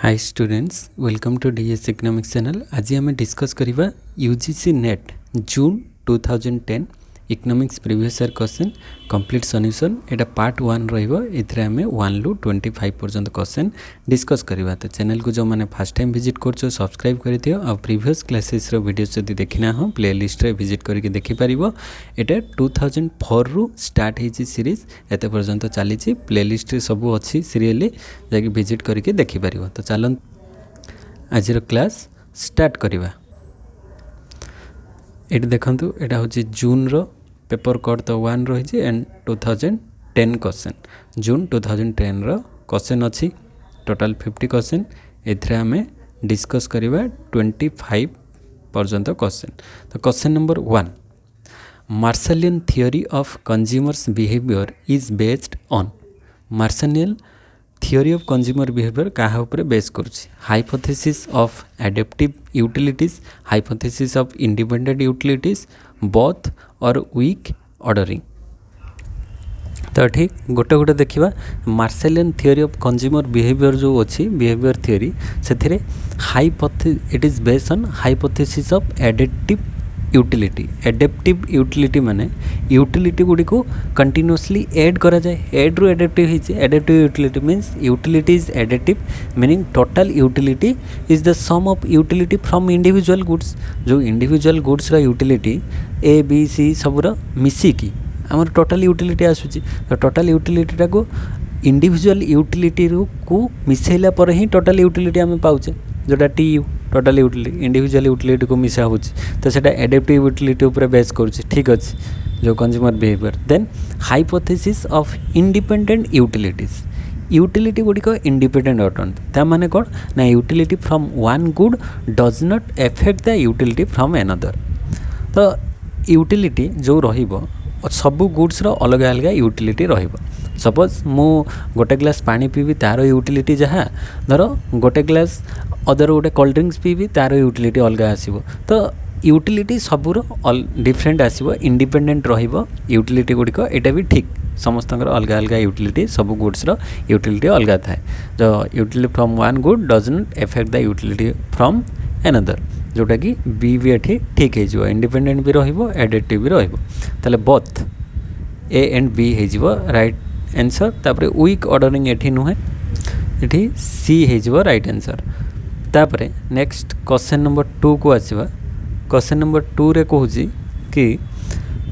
Hi students, welcome to DS economics channel. आज आम discuss करवा UGC NET June 2010 economics previous year question complete solution. एटा part 1 रहिबो। एथरे हमें 1 लु 25 पर्यंत क्वेश्चन डिस्कस करवा। तो चैनल को जो मैंने फर्स्ट टाइम विजिट करछो सब्सक्राइब कर दियो और प्रीवियस क्लासेस रो वीडियोस जदी देखिना हो प्लेलिस्ट रे विजिट करके देखि परिबो। एटा 2004 रु स्टार्ट हेछि सीरीज, एते पर्यंत चली प्लेलिस्ट रे सब अच्छी सीरियली जाकि विजिट करके देखि परिबो। तो चलन आज क्लास स्टार्ट करवा। ये देखंतु एटा होछि जून रो पेपर कोड तो 1 रही एंड 2010 क्वेश्चन जून 2010 रो क्वेश्चन अच्छी टोटल 50 क्वेश्चन। एथरे हमें डिस्कस करवा 25 पर्यंत क्वेश्चन। तो question number 1, Marshallian theory of consumers behaviour is based on. Marshallian theory of consumer behaviour क्या ऊपर बेस करुच्ची? Hypothesis of adaptive utilities, hypothesis of independent utilities, both और वीक ऑर्डरिंग। तो ठीक गोटे गोटे देखा Marshallian theory of consumer behaviour जो अच्छी बिहेवियर थियोरी से it is based on hypothesis of adaptive utility. Adaptive utility माने यूटिलिटी गुडी को कंटिन्यूअसली ऐड करा जाए। ऐड रु एडेप्टिव हिचे। Adaptive utility means utility is adaptive meaning total utility is the sum of utility from individual goods. जो individual goods रा utility A B C सबुरा मिसिकी आमर टोटल यूटिलिटी आसुची। तो टोटल यूटिलिटी को इंडिविजुअल यूटिलिटी को मिसेला पर ही टोटल यूटिलिटी आम पाउचे, जोटा T you total utility individual utility को मिसा हो। तो सेटा एडेप्टिव यूटिलिटी ऊपर बेस करुच्ची। ठीक अच्छे जो consumer behaviour. Then hypothesis of independent utilities, utility गुड़िक इंडिपेंडेंट अटंती। ता माने कौन ना utility from one good does not affect the utility from another. तो यूटिलिटी जो रहिबो सबू गुड्स रो अलग अलग यूटिलिटी रहिबो। सपोज मु गोटे ग्लास पानी पीबी तार यूटिलिटी जहाँ धर गोटे ग्लास अदर गोटे कोल्ड ड्रिंक्स पीबी तार यूटिलिटी अलग आसीबो। तो यूटिलिटी सबूर डिफरेंट आसीबो, इंडिपेंडेंट रहिबो यूटिलिटी गुड़िक। एटा भी ठीक समस्त अलग अलग यूटिलिटी सब गुड्स रो यूटिलिटी अलग थाए। जो utility from one good does not affect the utility from another, जोटा कि बी भी एठी ठीक है। इंडिपेंडेंट भी रहिबो एडेप्टिव भी रहिबो। ताले बोथ ए एंड बी है राइट आंसर। तापरे वीक ऑर्डरिंग एठी नुहे, एठी सी है राइट आंसर। तापरे नेक्स्ट क्वेश्चन नंबर 2 को आसीबा। क्वेश्चन नंबर 2 रे कहूची कि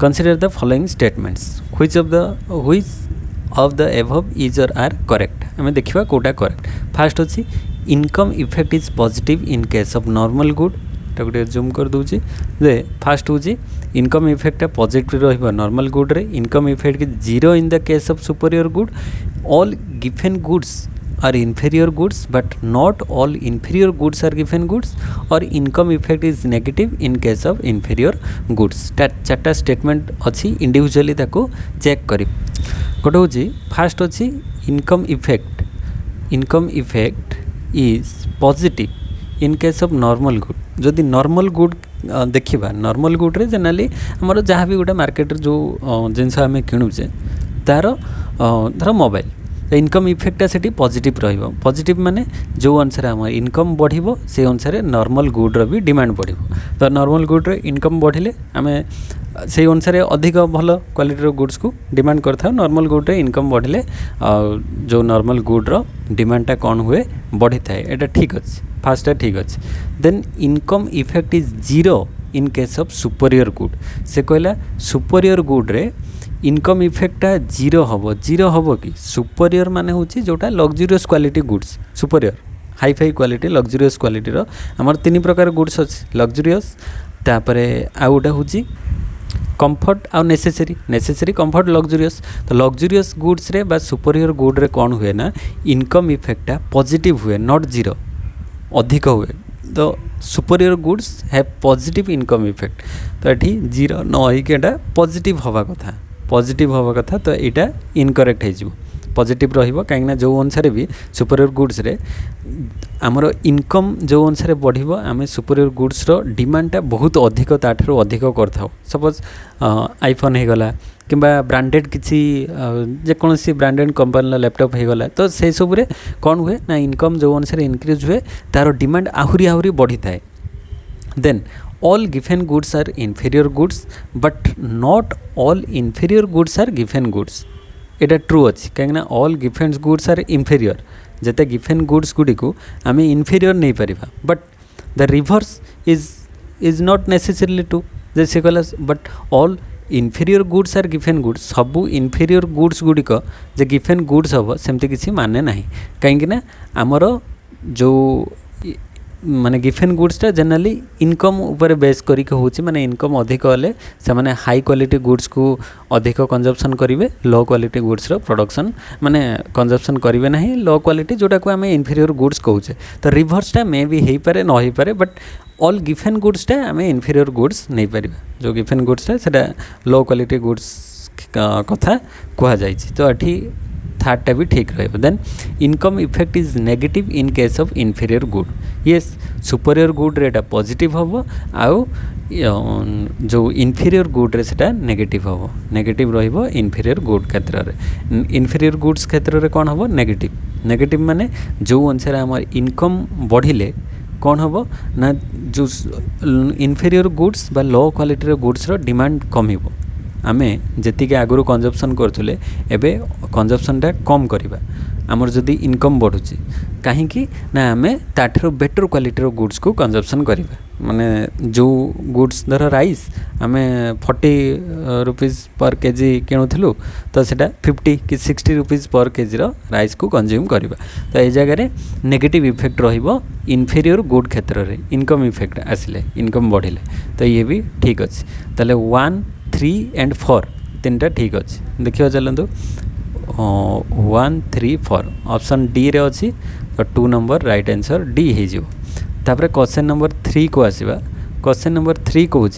consider the following statements which of the above is और आर करेक्ट। हमें देखिबा कोटा करेक्ट। फास्ट अछि income effect is positive in case of normal good. गोटे जूम कर दूची जे फास्ट होची इनकम इफेक्ट पॉजिटिव रहिबा नॉर्मल गुड रे। Income effect zero in the case of superior good. All given goods are inferior goods but not all inferior goods are given goods, और income effect is negative in case of inferior goods। चार्टा statement अच्छी individually ताको check करी। गोटे हूँ first अच्छी income effect is positive in case of normal good. जदि normal good देखा नॉर्मल गुड रे जनरली आमर जहाँ भी गोटे मार्केट जो जिनस आम किणुचे तार धर मोबाइल इनकम इफेक्टा से पॉजिटिव रहिबो। पॉजिटिव माने जो अनुसार आम इनकम बढ़िबो से अनुसार नॉर्मल गुड रो भी डिमांड बढ़िबो। तो नॉर्मल गुड रे इनकम बढ़िले आम से अनुसार अधिक भल क्वालिटी रो गुड्स को डिमांड करथा। नॉर्मल गुड रे इनकम बढ़िले जो नॉर्मल गुड रो डिमांडटा कौन हुए बढ़ी थाए। एटा ठीक अछि, फास्ट ठीक अछि। Then income effect is zero in case of superior good. से कहला सुपीरियर गुड रे इनकम इफेक्टा जीरो हम कि सुपीरियर माने होची जोटा luxurious quality goods. Superior hi-fi quality luxurious quality रो हमर 3 प्रकार गुड्स अछि। लग्जरियस तापरे आउ गोटा होची कंफर्ट आउ नेसेसरी कंफर्ट लग्जरियस। तो लग्जरियस गुड्स रे बा सुपीरियर गुड रे कौन हुए ना इनकम इफेक्टा पॉजिटिव हुए नॉट जीरो, अधिक हुए। तो superior goods have positive income effect. तो ये जीरो न होइके पॉजिटिव हवा कथा तो यहाँ इनकरेक्ट हो पॉजिटिव रहिबो काहेकि जो अनुसार भी सुपीरियर गुड्स रे आमर इनकम जो अनुसार बढ़िबो आमे सुपीरियर गुड्स रो डिमांडटा बहुत अधिक ताठरो अधिक करथाउ सपोज आईफोन हे गला किंबा ब्रांडेड किसी जेकोसी ब्रांडेड कंपनी लैपटॉप हो गला तो से सब रे कौन हुए ना इनकम जो अनुसार इनक्रीज हुए तार डिमांड आहुरी आहुरी बढ़ी थाए then all given goods are inferior goods but not all inferior goods are given goods Etah true अच्छी कहीं all given goods are inferior जते given goods गुड़ी को आम inferior नहीं Paribas but the reverse is not necessarily true जैसे कहला but all inferior goods are given goods सबू inferior goods Gudi को जे given goods हम सेमती किसी माने नहीं कहीं आमर जो माने गिफेन गुड्सटा जनरली इनकम ऊपर बेस करके होची माने इनकम अधिक हेले से माने हाई क्वालिटी गुड्स को अधिक कंजप्शन करेंगे लो क्वालिटी गुड्स रो प्रोडक्शन माने कंजप्शन करेंगे नहीं लो क्वालिटी जोटा को आम इनफेरियर गुड्स कहूचे तो रिभर्सटा मे भी हो पारे न हो पारे बट ऑल गिफेन गुड्सटा आम इनफेरियर गुड्स नहीं पार जो गिफेन गुड्सटा से लो क्वालिटी गुड्स कथा कहुई तो ये थर्डटा भी ठीक रही then income effect is negative in case of inferior good yes superior good रेटा पॉजिटिव हम आउ जो इनफेरियर गुड रे सेटा नेगेटिव हम नेगेटिव रहिबो इनफेरियर गुड क्षेत्र में इनफेरियर गुड्स क्षेत्र में कौन हम नेगेटिव माने जो अनुसार आम इनकम बढ़िले कौन हम ना जो इनफेरियर गुड्स बा लो क्वालिटी गुड्स रो डिमांड कमिबो आमे जेतिके आगुरु कंजप्शन करथुले एबे कंजप्शनटा कम करिबा आमर जदि इनकम बढ़ुची कहीं ना आमे ताठरो बेटर क्वालिटी गुड्स को कंजप्शन करिबा माने जो गुड्स धर राइस आमे 40 रुपीज पर केजी किणुथिलु तो सेटा 50 कि 60 रुपीज पर केजी रो राइस को कंज्यूम करिबा तो ए जगह नेगेटिव इफेक्ट रहिबो इनफेरियर गुड क्षेत्र रे इनकम इफेक्ट आसिले इनकम बढ़िले तो ये भी ठीक अछि ताले 1 3 एंड 4 तीनटा ठीक अच्छे देखिए चलतु 1 3 4 ऑप्शन डी रे अच्छी तो 2 नंबर राइट आंसर डी हो क्वेश्चन नंबर 3 को आसवा क्वेश्चन नंबर 3 कहूँ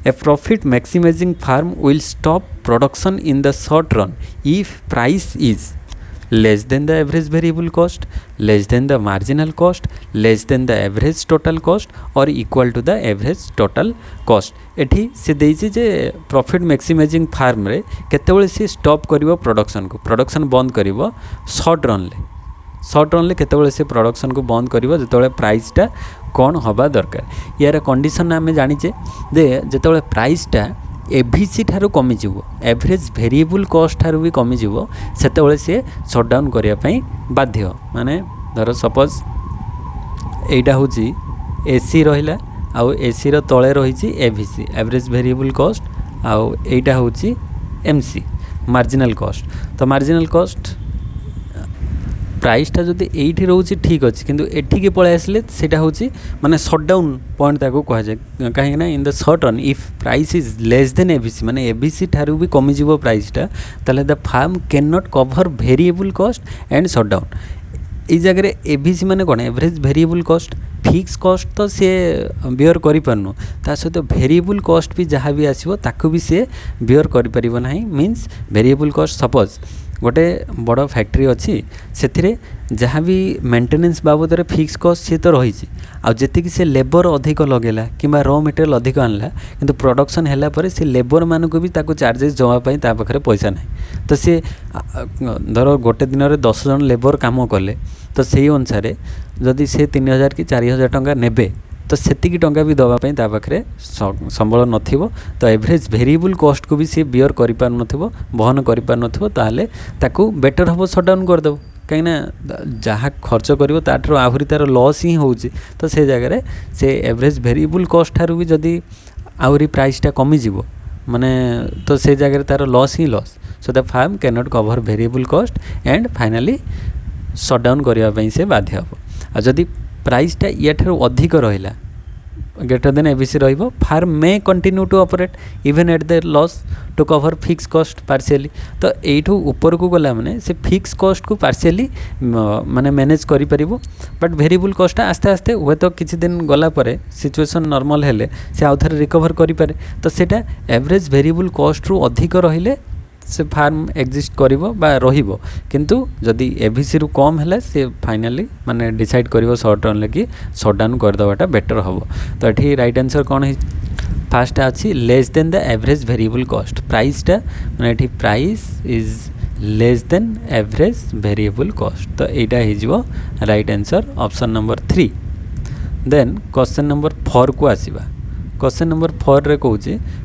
a profit maximizing firm will stop production in the short run if price is less than the average variable cost, less than the marginal cost, less than the average total cost or equal to the average total cost. एठी से देइछि जे profit maximizing farm रे केतेबेले से stop करिवो production बंद करिवो short run ले केतेबेले से production को बंद करिवो जेतेबेले प्राइसटा कोन होबा दरकार यार कंडीशन आमे जानिचे जे जेतेबेले प्राइसटा एभिसी ठारू कमिजिवो एवरेज वेरिएबल कॉस्ट ठारू भी कमिजिवो सेतेबेले से शटडाउन करिया पई बाध्य माने धर सपोज एटा होची एसी रहिला आउ एसी रो तळे रहिची एभिसी एवरेज वेरिएबल कॉस्ट आउ एटा होची एमसी मार्जिनल कॉस्ट तो मार्जिनल कॉस्ट प्राइसटा जदि एठी रोची ठीक अच्छे किंतु एठिके पळे आसले सेटा होची माने शटडाउन पॉइंट ताको कहा जाय कहीं ना in the short run if price is less than ABC माने एबीसी ठारू भी कमी जीवो प्राइसटा ताले the firm can not cover variable cost and shut down ई जगह एबीसी माने कोन average variable cost fixed cost तो सी बियर करि परनु ता सहित वेरिएबल कॉस्ट भी जहाँ भी आसीबो ताकू भी सी बियर करि परिबो नाही मींस वेरिएबल कॉस्ट सपोज गोटे बड़ फैक्ट्री अच्छी से जहाँ भी मेंटेनेंस बाबद फिक्स कॉस्ट सी तो रही आती से लेबर अधिक लगेला कि रॉ मटेरियल अधिक आनला किंतु प्रोडक्शन है पर से लेबर मान को भी ताको चार्जेस जमापाई पाखे पैसा ना तो सी धर गोटे दिन में 10 जन लेबर काम कले तो से अनुसार जदि से 3000 कि 4000 टंका नेबे तो सेतिकी टंका भी दवापाई पाखे संबल नथिबो तो एवरेज वेरिएबल कॉस्ट को भी सी बियर करि पार नथिबो बहन करि पार नथिबो ताले ताकू बेटर हबो शटडाउन कर देबो कहीं जहाँ खर्च करिवो ताठरो आहुरी तार लॉस ही होउची तो से जगह से एवरेज वेरिएबल कॉस्ट ठारू भी जदि आहुरी प्राइसटा कमी जीवो माने तो से जगह तार लॉस ही loss so the firm can not cover variable cost and finally shutdown करबा पई से बाध्य हबो आ जदि प्राइसटा या ठारू अधिक रहिला ग्रेटर देन एबीसी रहिबो firm may continue to operate even at the loss to cover fix cost partially तो एठू ऊपर को गला माने से फिक्स कॉस्ट को पार्शियली माने मैनेज करि परिबो बट वेरिएबल कॉस्ट आस्ते आस्ते हुए तो किछि दिन गला परे सिचुएशन नॉर्मल हेले से आउ थरे रिकवर करि पारे तो सेटा एवरेज वेरिएबल कॉस्ट रु अधिक रहिले से फार्म एक्जिस्ट करिवो बा रहिवो किंतु जदि एबीसी रु कम हेले से फाइनली माने डिसाइड करिवो शॉर्ट रन लेकि शट डाउन कर दवाटा बेटर हबो। तो एठी राइट आंसर कोन है फास्ट अच्छी less than the average variable cost प्राइसटा माने एठी price is less than average variable cost. तो एटा हिजबो right answer option number 3। Then question number 4 को आसीबा। क्वेश्चन नंबर 4 रे कहूँ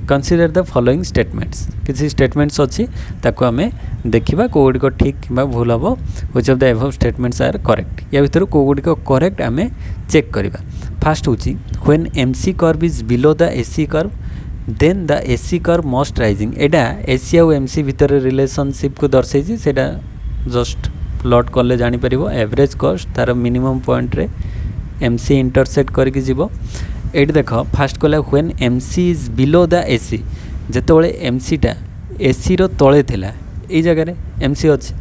कंसीडर द फॉलोइंग स्टेटमेंट्स किसी स्टेटमेंट्स अच्छी ताको आमे देखिबा कोगुडी को ठीक किबा भूल हबो which of the above statements are correct या भितर कोगुडी को करेक्ट आमे चेक करिबा। फर्स्ट होची when MC curve is below the AC curve then the AC curve must rising. एटा एसी और एमसी भितर रिलेशनशिप को दर्शाई छी सेटा जस्ट प्लॉट करले जानि परिबो। एवरेज कॉस्ट तार मिनिमम पॉइंट रे एमसी इंटरसेक्ट करके जीवो। एट देख फास्ट कहला when MC is below the AC जेतोले एमसीटा एसी रो तळे थिला ए जगह एमसी अच्छे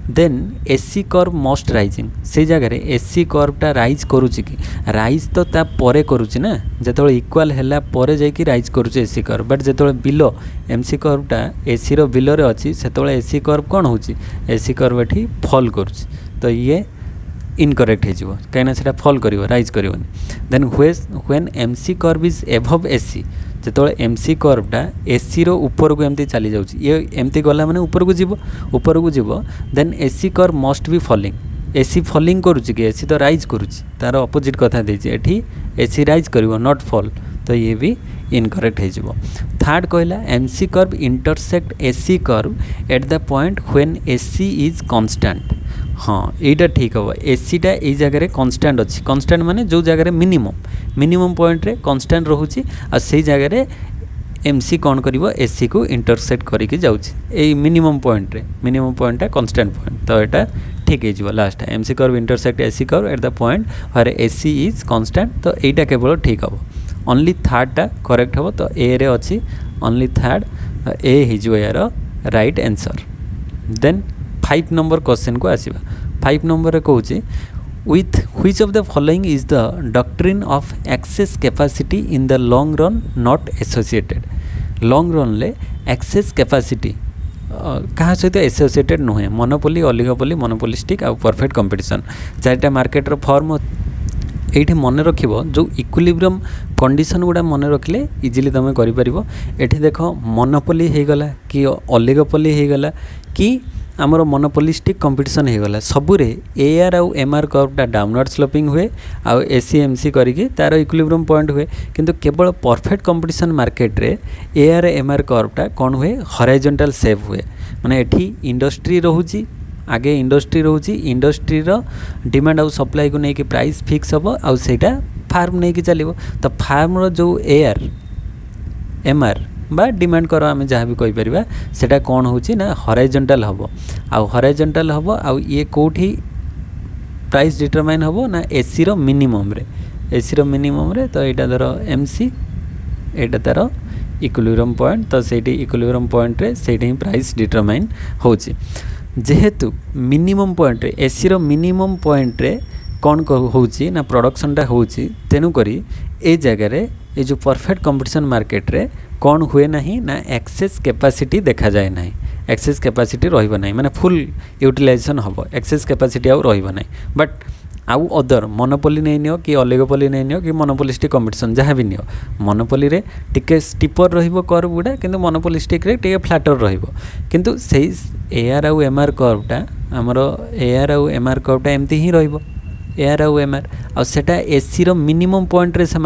then AC curve must rising से जगह एसी कर्वटा राइज करुच्ची कि राइज तो ता परे करुच्ची ना जेतोले इक्वल हैला परे जाइकी राइज करुच्ची एसी कर्व बट जेतोले बिलो एमसी कर्वटा एसी रो बिलो रे अच्छी सेतोले एसी कर्व कोन होची एसी कर्व एठी फॉल करुच्ची। तो ये इनकरेक्ट हो कहीं से फॉल कर राइज करनी। Then when MC curve is above AC जो एमसी कर्वटा एसी रो ऊपर को एमती चली जाऊँ ये एमती गला माने ऊपर को जीव then AC curve must be falling AC falling करुच्ची कि एसी तो राइज करुच्ची तार अपोजिट कथा देछि एठी एसी राइज करिवो नॉट फॉल। तो ये भी इनकरेक्ट हो। थर्ड कहला MC curve intersect AC curve at the point when AC is constant. हाँ यहीटा ठीक हम एसीटा ये जगह कांस्टेंट अच्छी कांस्टेंट माने जो जगह मिनिमम पॉइंट रे कांस्टेंट रोचे आ से जगह एमसी कौन करिवो एसी को इंटरसेक्ट करके जाऊँगी मिनिमम पॉइंटा कांस्टेंट पॉइंट। तो यहाँ ठीक है last MC curve intersect AC curve at the point where AC is constant. तो यहाँ केवल ठीक हम ओनली थर्डटा करेक्ट हम। तो ए रे अच्छी ओनली थर्ड ए हिजो यार right answer. Then 5 number question को आसीबा। 5 नंबर कहूँ with which of the following is the doctrine of excess capacity in the long run not associated. Long run ले एक्सेस कैपेसिटी क्या सहित एसोसिएटेड नुहे मोनोपोली ओलिगोपोली मोनोपोलिस्टिक आ perfect competition 4टा मार्केटर फॉर्म ये मन रख जो इक्विलिब्रियम कंडीशन गुड़ा मन रखिले इजिली तुम करिपरिबो। एठी देख मोनोपोली हो गला कि ओलिगोपोली हो गला कि आमर मोनोपोलिस्टिक कंपटीशन हो गला सबुरे एआर आउ एमआर कर्वटा डाउनवर्ड स्लोपिंग हुए आ एसी एमसी करिकी तार इक्विलिब्रियम पॉइंट हुए किंतु केवल परफेक्ट कंपटीशन मार्केट रे एआर एमआर कर्वटा कौन हुए हॉरिजॉन्टल शेप हुए माने एठी इंडस्ट्री रहूची आगे इंडस्ट्री रोची इंडस्ट्री डिमांड आउ सप्लाई को लेकिन प्राइस फिक्स हम आउ सेटा फार्म नहीं कि चलो। तो फार्म रो जो एआर एमआर बा डिमांड कर आम जहाँ भी कहीपर से कौन होची ना हॉरिजॉन्टल हम आउ हॉरिजॉन्टल हम आउ ये कोठी प्राइस डिटरमाइन हम ना एसी रो मिनिमम रे एसी रो मिनिमम रे। तो यहाँ धर एमसी एटा तार इक्विलिब्रियम पॉइंट तो सेठी इक्विलिब्रियम पॉइंट रे सेठी ही प्राइस डिटरमाइन होची जेहेतु मिनिमम पॉइंट रे एसी रो मिनिमम पॉइंट रे कौन होची ना प्रोडक्शनटा होची तेणुकरी ए जगह ये जो परफेक्ट कंपटीशन मार्केट रे कौन हुए नहीं ना एक्सेस कैपेसिटी देखा जाए नहीं एक्सेस कैपेसिटी रहिबो नहीं माने फुल यूटिलाइजेशन हम एक्सेस कैपेसिटी आउ रहिबो नहीं बट आउ अदर मोनोपोली नहीं नियो कि ओलिगोपोली नहीं नियो कि मोनोपोलिस्टिक कंपटीशन जहाँ भी नियो मोनोपोली रे टिके स्टीपर रहिबो कर्व गुडा किंतु मोनोपोलिस्टिक रे टिके फ्लैटर रहिबो किंतु सेही एआर आउ एमआर कर्वटा हमर एआर आउ एमआर कर्वटा एमती ही रहिबो एआर आउ एमआर आ सेटा एसी रो मिनिमम पॉइंट रे से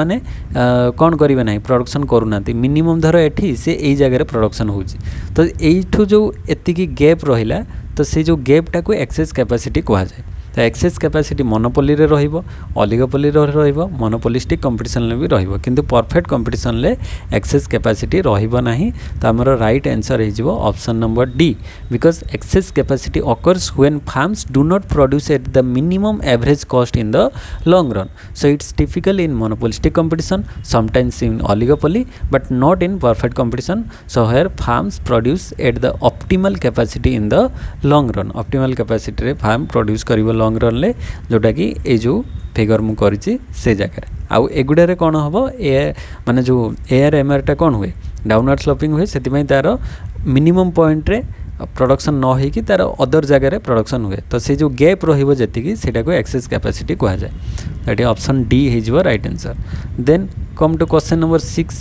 कौन करेंगे ना प्रोडक्शन करूना मिनिमम धर एठी से यही जगह प्रोडक्शन होची। तो यू जो एतिकी गैप रहिला तो से जो गैपटा को एक्सेस कैपेसिटी कहा जाए। तो एक्सेस कैपेसिटी मोनोपोली रे रहिबो ओलिगोपोली रे रहिबो मोनोपोलिस्टिक कंपटीशन ले भी रहिबो किंतु परफेक्ट कंपटीशन ले एक्सेस कैपेसिटी रहिबो नहीं। तो हमर राइट आंसर हे जिवो option number D because access capacity occurs when farms do not produce at the minimum average cost in the long run. So it's typical in monopolistic competition, sometimes in oligopoly, but not in perfect competition. So here farms produce at the optimal capacity in the long run. Optimal capacity रे farm produce करिवो lung run ले जोटा कि ए जो figure मु करिछि से जगह आउ एगुड़े कौन हम ए माने जो एआर एमआरटा कौन हुए डाउनवर्ड स्लोपिंग हुए से तार मिनिमम पॉइंट रे प्रोडक्शन न होइकी तार अदर जगह प्रोडक्शन हुए तो से जो गैप रहिबो जेतिकी सेटा को एक्सेस कैपेसिटी कहा जाए दैट इज ऑप्शन डी हिजबो right answer. Then come to question number 6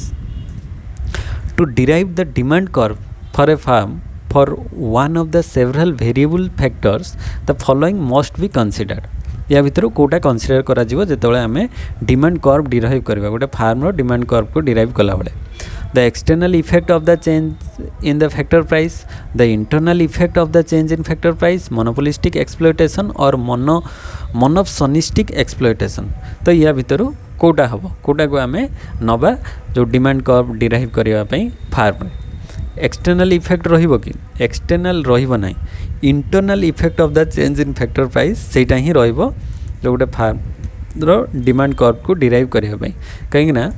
to derive the demand curve for a firm for one of the several variable factors the following must be considered या भितर Kota consider करा जिवो जेतेबेले हमें demand curve derive करबा गोटे firm रो demand curve को derive कला बेले the external effect of the change in the factor price the internal effect of the change in factor price monopolistic exploitation और मोनोफोनिस्टिक एक्सप्लॉयटेशन तो या भितर कोटा हबो कोटा को हमें नबा जो डिमांड कर्व डिराइव करबा पई फार्म एक्सटर्नल इफेक्ट रहिबो कि एक्सटर्नल रहिबो नाही internal effect of the change in factor price सेटा ही रहिबो जो गोटे फार्म रो डिमांड कर्व को डिराइव करबा पई कहीं ना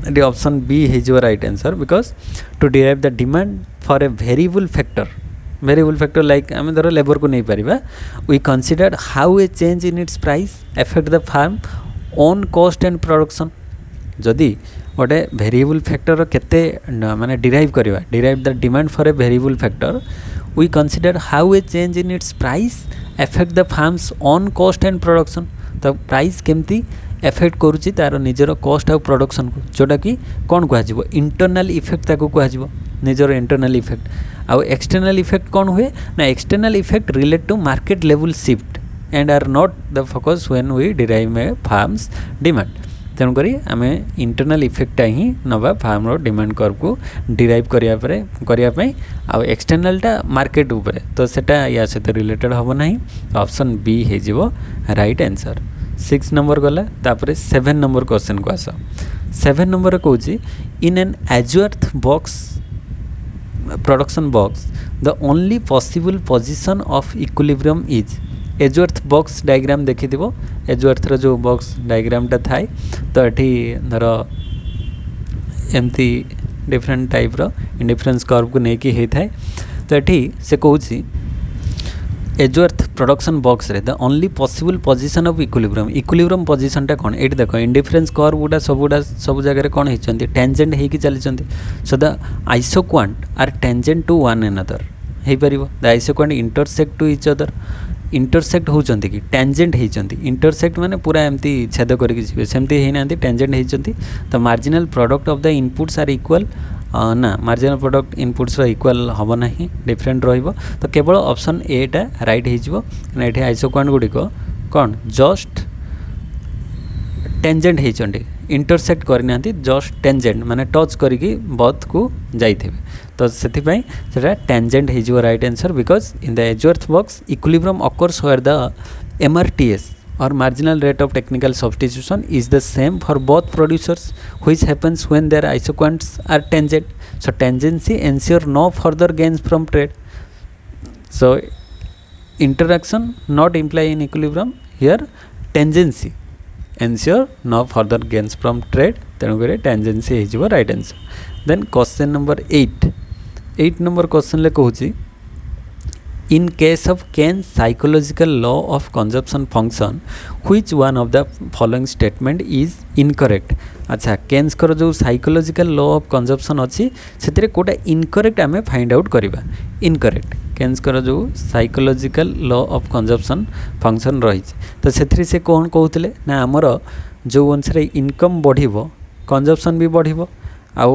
the option B is your right answer because to derive the demand for a variable factor like आम धर लेबर को नहीं पारिबा we consider how a change in its price affect the firm own cost and production जदि गोटे variable factor केते माने derive the demand for a variable factor we consider how a change in its price affect the firms own cost and production तो price केमती affect करुच्ची तार निजर cost आउ प्रोडक्शन को जोटा कि कौन कह इंटरनल इफेक्ट ताको कह निजर इंटरनल इफेक्ट आउ एक्सटर्नल इफेक्ट कौन हुए ना external effect relate to market level shift and are not the focus when we derive a firm's demand तेणुक आम इंटरनल इफेक्टा ही नवा फार्म रो डिमांड कर्व को डिराइव करने आउ एक्सटर्नलटा मार्केट उपरे तो सेटा या सहित रिलेटेड हम ना ऑप्शन बी हो राइट आंसर। 6 नंबर गला तापर 7 नंबर क्वेश्चन को आस 7 नंबर कहूँ in an Edgeworth box production box the only possible position of equilibrium is Edgeworth box diagram देखि दिबो एजवर्थ रो जो बॉक्स डायग्रामटा थाए तो ये धर एमती डिफरेंट टाइप रो इंडिफरेंस कर्व को लेकिन होता है तो ये से कहूँ एजवर्थ प्रोडक्शन बॉक्स रे the only possible position of equilibrium पोजिशनटा कौन ये देख इंडिफरेंस कर्व गुड़ा सब जगह कौन होती टेंजेंट होगी चली so the isoquant are tangent to one another हो पार the isoquant intersect to each other intersect होती कि टेंजेंट होती इंटरसेक्ट माने पूरा एमती छेद करके जी सेमती होना टेंजेंट होती तो marginal product of the inputs are equal ना मार्जिनल प्रोडक्ट इनपुट्स इक्वल हम ना डिफरेंट रहिबो तो केवल ऑप्शन ए टा राइट हो ये आइसोक्वांट गुड़िक कौन जस्ट टेंजेंट होती इंटरसेक्ट करना जस्ट टेंजेंट माने टच करके बथ को जाइए तो से टेंजेंट हो right answer because in the Edgeworth box equilibrium occurs where the MRTS or marginal rate of technical substitution is the same for both producers which happens when their isoquants are tangent. So tangency ensure no further gains from trade. So interaction not imply in equilibrium here tangency ensure no further gains from trade तेणुक tangency हो right answer. Then question number 8 number question ले कहूँ in case of Keynes psychological law of consumption function which one of the following statement is incorrect अच्छा Keynes कर जो psychological law of consumption अच्छी से कोटा incorrect आम फाइंड आउट करवा इनकरेक्ट केन्स कर जो psychological law of consumption function रही तो से कौन कहते ना आमर जो अनुसार इनकम बढ़िबो कंजप्शन भी बढ़िबो आउ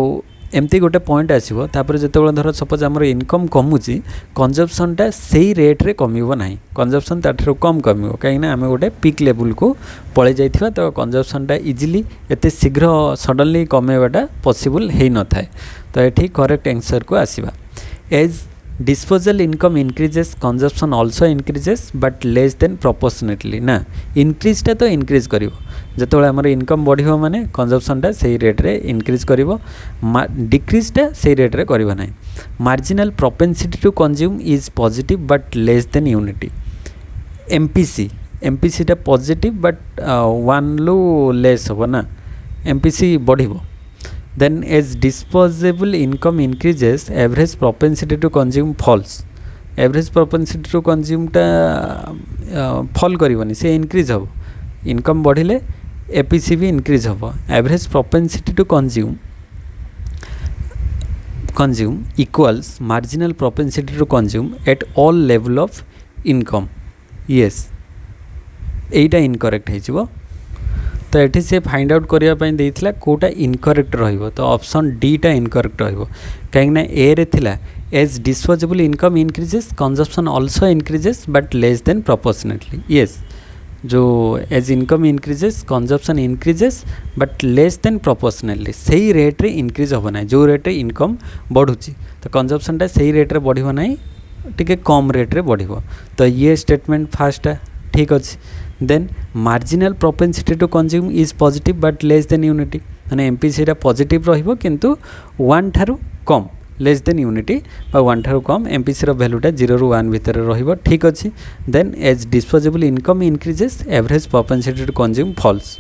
एमती गोटे पॉइंट आसो तापर जो धर सपोज आम इनकम कमुची कंजप्शनटा से रेट्रे कमिबो नाही कंजप्शन ताठू कम कमिबो कहीं आम गोटे पिक लेवल को पलि जाइथिबा तो कंजप्शनटा इजिली एते शीघ्र सडनली कमेबाटा पॉसिबल हे न थाए तो ये करेक्ट आंसर को आसीबा as disposal income increases consumption also increases but less than proportionately ना इनक्रीजटा तो इनक्रीज करिवो जिते आमर इनकम बढ़िबो माने कंजप्शनटा से रेट्रे इनक्रीज करिवो डिक्रीजटा से रेट्रे करिवो नाही marginal propensity to consume is positive but less than unity एमपीसीटा पॉजिटिव बट वन लू लेस हो ना एमपीसी बढ़िबो then as disposable income increases average propensity to consume falls average propensity to कंज्यूमटा फॉल करनी से इनक्रीज हम इनकम बढ़िले एपीसी भी इनक्रीज हम average propensity to consume equals marginal propensity to consume at all level of income yes Etah incorrect हो तो ये से फाइंड आउट करने देता कौटा इनकरेक्ट रहिबो तो ऑप्शन डी टा इनकरेक्ट रहिबो कहीं ए रे थिला as disposable income increases consumption also increases but less than proportionately yes जो as income increases consumption increases but less than proportionately सही रेट रे इंक्रीज होबो ना जो रेट रे इनकम बढ़ुची तो कंजप्शन टा सही रेट रे बढ़िबो ना टिके कम रेट रे बढ़िबो तो ये स्टेटमेंट फास्ट है ठीक अच्छे then marginal propensity to consume is positive but less than unity माने एमपीसी पॉजिटिव रहिबो किंतु 1 ठारू कम लेस देन यूनिटी बा 1 ठारू कम एमपीसी वैल्यूटा 0 ରୁ 1 भितर रहिबो ठीक अच्छे then as disposable income increases average propensity to consume falls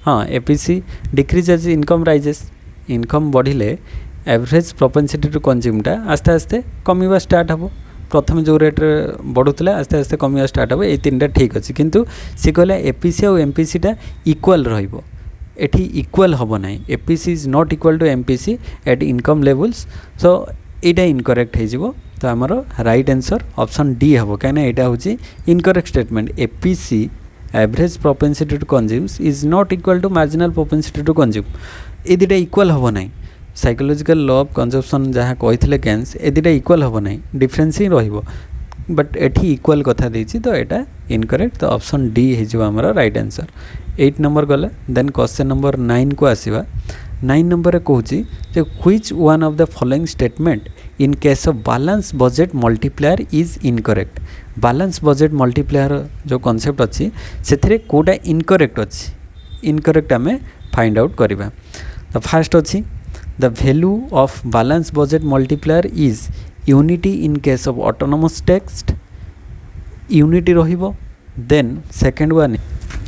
हाँ APC decrease as income rises income बढ़िले एवरेज प्रोपेंसिटी टू कंज्यूमटा आस्ते आस्ते कमिबा स्टार्ट हबो प्रथम जो रेट बढ़ुला आस्ते आस्ते कमिया स्टार्ट हे ये 3टा ठीक अच्छे किंतु सी कहला एपीसी और एमपीसीटा इक्वल रहिबो एठी इक्वल हम ना APC is not equal to MPC at income levels so एटा इनकरेक्ट हो तो आमर राइट आंसर ऑप्शन डी हम कहीं यहाँ हूँ incorrect statement APC average propensity to consumes is not equal to marginal propensity to consume ये दुटा इक्वल हम ना साइकोलॉजिकल लॉ ऑफ कंजप्शन जहाँ कही केन्स ए दुटा इक्वल हम ना डिफरेंस ही रहिबो बट एठी इक्वल कथा देछि तो एटा इनकरेक्ट तो ऑप्शन डी हो आमर राइट आंसर 8 नंबर गला देन क्वेश्चन नंबर 9 को आसीबा 9 नंबर कहूँ जे which one of the following statement in case of balance budget multiplier is incorrect balance budget multiplier जो कॉन्सेप्ट अच्छी से कोटा इनकरेक्ट अच्छी इनकरेक्ट आम फाइंड आउट करवा तो फास्ट अच्छी the value of balance budget multiplier is unity in case of autonomous taxes unity रहिबो then second one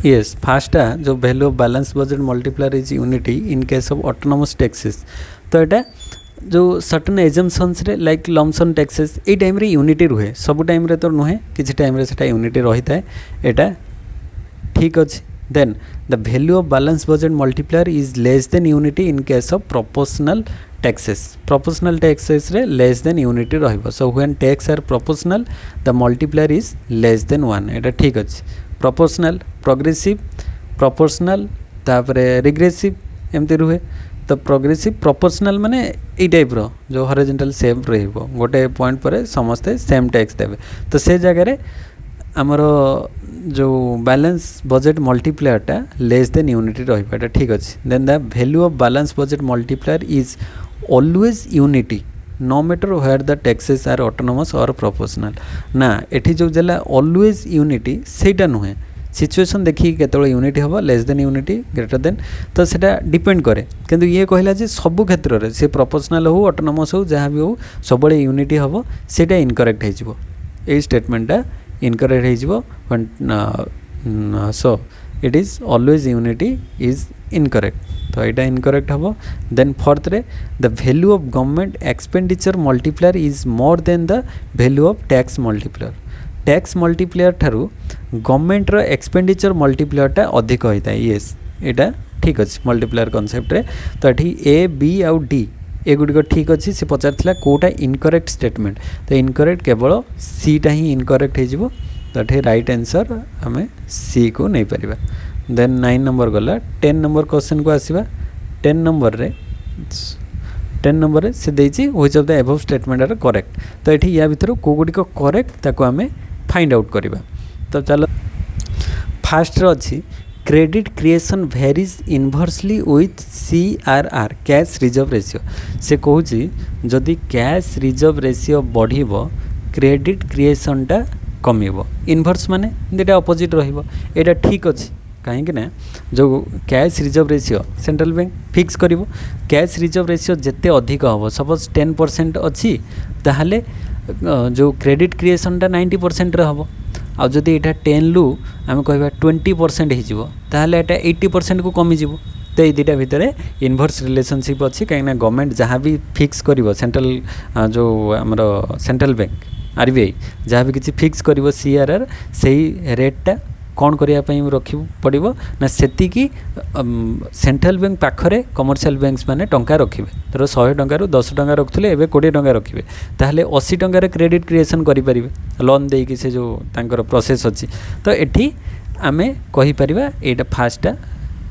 yes FASTA जो value of balance budget multiplier is unity in case of autonomous taxes तो यहाँ जो certain एजम्पशन्स रे like lump sum taxes ये time रे unity रुहे सब time रे तो नुहे किसी टाइम रे सेटा यूनिटी रही थाए एटा ठीक अच्छे then the value of balance budget multiplier is less than unity in case of proportional taxes रे लेस देन यूनिटी रहिबो so when tax are proportional the multiplier is less than 1 एटा ठीक अच्छे प्रोपोर्शनल प्रोग्रेसिव प्रोपोर्शनल तापरे regressive एमती रुहे तो progressive proportional माने ई टाइप रो जो हॉरिजॉन्टल शेप रहिबो गोटे पॉइंट पर समस्ते सेम टैक्स देबे तो से जगह रे आमर जो बैलेंस बजेट मल्टीप्लायरटा लेस देन यूनिटी रहिबाटा ठीक अच्छे then the value of balance budget multiplier is always unity no matter where the taxes are autonomous और प्रोपोर्शनल ना एठी जो जला ऑलवेज यूनिटी सेटा नुहे सिचुएशन देखिए केतବେଳେ यूनिटी हम less than unity greater than तो सेटा डिपेंड करे किंतु ये कहला जे सब क्षेत्र रे से प्रोपोर्शनल हो ऑटोनोमस हो जहाँ भी हो सबले यूनिटी हम सेटा इनकरेक्ट हो ए स्टेटमेंटा इनकरेक्ट हो सो it is always unity is incorrect तो यहाँ इनकरेक्ट हम देन फोर्थ रे the value of government expenditure multiplier is more than the value of tax multiplier tax multiplier ठारू गवर्नमेंट रो एक्सपेंडिचर मल्टीप्लायरटा अधिक होता है येस यहाँ ठीक अच्छे मल्टीप्लायर कॉन्सेप्ट रे तो ये ए बी आउ डी एगुड़िक ठीक अच्छे से पचार कौटा इनकरेक्ट स्टेटमेंट तो इनकरेक्ट केवल सीटा ही इनकरेक्ट हो तो राइट आंसर आम सी को नहीं पारिबा देन 9 नंबर गला 10 नंबर क्वेश्चन को आसीबा 10 नंबर रे से देछि which of the above statement are correct तो ये या भीतर को गुड़िक करेक्ट ताको आम फाइंड आउट करवा तो चलो फास्ट रे अच्छी credit creation varies inversely with CRR cash reserve ratio से कहूँ जदि कैश रिजर्व रेशियो बढ़िबो क्रेडिट क्रिएशनटा कमिबो इनवर्स माने दुटा अपोजिट रहिबो एटा ठीक अच्छे कहीं ना जो cash reserve ratio central bank fix करिवो कैश रिजर्व रेशियो जिते अधिक हम सपोज 10% अच्छी ताहले जो क्रेडिट क्रिएशनटा 90% रे हम आ जदि यहाँ 10 रु आम कह 20% होताले यहाँ 80% को कमिज तो ये दुटा भितर इनवर्स रिलेशनशिप अच्छी कहीं गवर्नमेंट जहाँ भी फिक्स कर सेंट्रल जो आमर सेंट्रल बैंक आरबीआई जहाँ भी किसी फिक्स कर सीआरआर से रेटा कौन करने रख पड़ो ना सेति सेंट्रल बैंक पाखरे कमर्शियल बैंक्स माने टंका रखिए धर 100 टंकार 10 टंका रखुले एवं 20 टंका रखिए ताहले 80 टंकार क्रेडिट क्रिएसन करेंगे लोन देकी से जो तांकर प्रोसेस अच्छी तो ये आमे कहीपर यहाँ फास्टा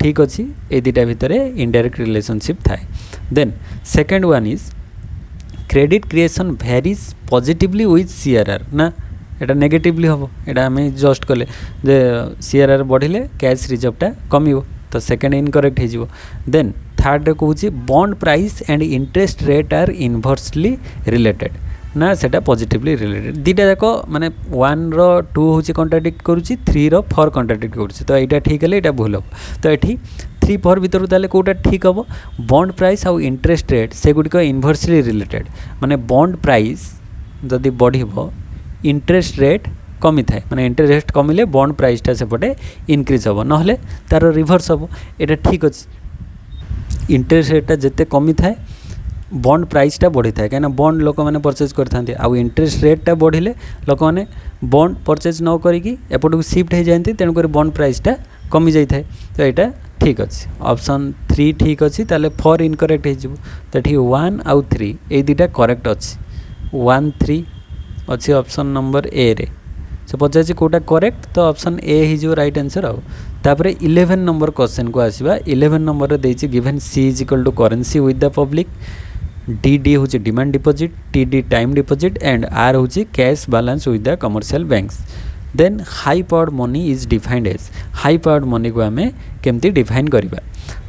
ठीक अच्छी ये दुटा भितर इनडायरेक्ट रिलेशनशिप थाए। Then second one is credit creation varies positively with CRR ना एटा नेगेटिवली हम एटा आम जस्ट कले जे सीआरआर बढ़िले कैश रिजर्वटा कम तो सेकेंड इनकरेक्ट हो। देन थर्ड कहूँ bond price and interest rate are inversely related ना सेटा पॉजिटिवली रिलेटेड दुटा जाक माने 1 रो 2 हूँ कंट्राडिक्ट करुच्ची 3 रो 4 कंट्राडिक्ट करुच्ची तो यहाँ ठीक है यहाँ भूल हम तो ये 3 4 भितर ताले कोटा ठीक हम बॉन्ड प्राइस आउ इंटरेस्ट रेट से गुड़िक इनवर्सली रिलेटेड माने बॉन्ड प्राइस जदि बढ़ इंटरेस्ट रेट कमी थाए माने इंटरेस्ट रेट कमिले बॉन्ड प्राइसटा सेपटे इनक्रीज हम ना तार रिभर्स हम यहाँ ठीक अच्छे इंटरेस्ट रेटा जिते कमी थाए बॉन्ड प्राइसटा बढ़ी थाए कहीं बॉन्ड लोक मैंने परचेज करते आउ इंटरेस्ट रेटा बढ़िले लोक मैंने बॉन्ड परचेज न करिकी एपट को शिफ्ट हो जाती तेणुक बॉन्ड प्राइसटा कमी जाए तो यहाँ ठीक अच्छे ऑप्शन 3 ठीक अच्छी ताले 4 इनकरेक्ट हो तो ये 1 आउ 3 ये दुटा करेक्ट अच्छे 1 3 अच्छी ऑप्शन नंबर ए रे से पचार कोटा करेक्ट तो ऑप्शन ए हो राइट आंसर आउ तापरे 11 नंबर क्वेश्चन को आसवा 11 नंबर देछि given C is equal to currency with the public D हूँ demand deposit T time deposit and R हूँ cash balance with the commercial banks. Then high powered money is defined as high powered money को आम केमती define करवा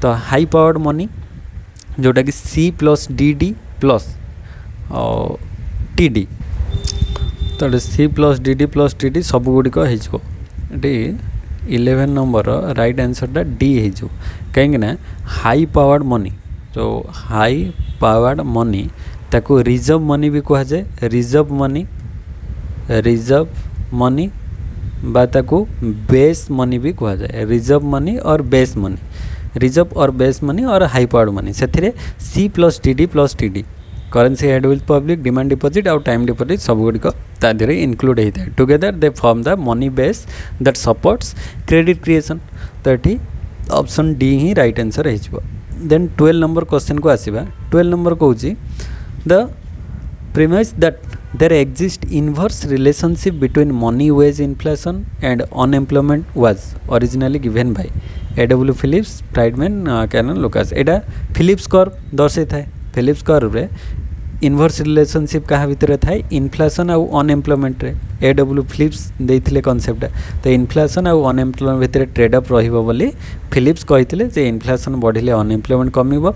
तो high powered money जोटा कि C plus D D plus T D तो C plus D सब गुड़िक हो 11 नंबर राइट आंसरटा डी हो कहीं हाई पावर्ड मनी तो हाई पावर्ड मनी ताको रिजर्व मनी भी कह जाए रिजर्व मनी बा ताको बेस मनी भी कह जाए रिजर्व मनी और बेस मनी रिजर्व और बेस मनी और हाई पावर्ड मनी से C plus T D currency held with public demand deposit और टाइम डिपोजिट सब गुड़िक तादेह इनक्लूड होता है together they form the money base that supports credit creation तो ये ऑप्शन डी ही राइट आंसर हो। देन 12 नंबर क्वेश्चन को आसवा 12 नंबर कहूँ the premise that there exist inverse relationship between money wage inflation and unemployment was originally given by A W Phillips Friedman Cannan Lucas एटा Phillips curve दर्शाई थाए Phillips curve रे inverse relationship क्या भितर थाए इन्फ्लेशन आउ अनएम्प्लॉयमेंट रे एडब्ल्यू फिलिप्स देइथिले कॉन्सेप्ट तो इन्फ्लेशन आउ अनएम्प्लॉयमेंट भितर ट्रेड अप रहिबो बोली फिलिप्स कहिथिले जे इन्फ्लेशन बढ़िले अनएम्प्लॉयमेंट कमिबो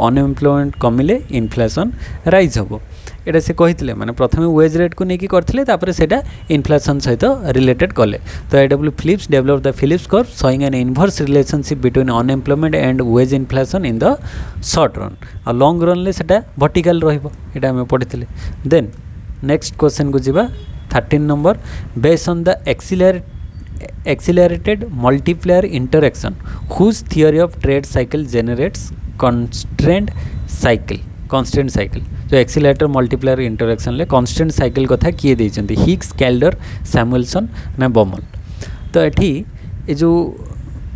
अनएम्प्लॉयमेंट कमिले इन्फ्लेशन राइज होबो एटा से कहिथिले माने प्रथमे वेज रेट को नेकी करथिले तापर सेटा इन्फ्लेशन सहित रिलेटेड कले तो A W Phillips develop the Phillips curve showing an inverse relationship between unemployment and wage inflation in the short run और लॉन्ग रन ले सेटा वर्टिकल रहिबो एटा हम पढ़िथिले। देन नेक्स्ट क्वेश्चन को जिबा 13 number based on the accelerated multiplier interaction whose theory of trade cycle generates constant cycle जो accelerator multiplier interaction ले constant cycle कथा किए देइछन्ति हिग्स कैल्डर सैमुएल्सन ना बमल तो ये जो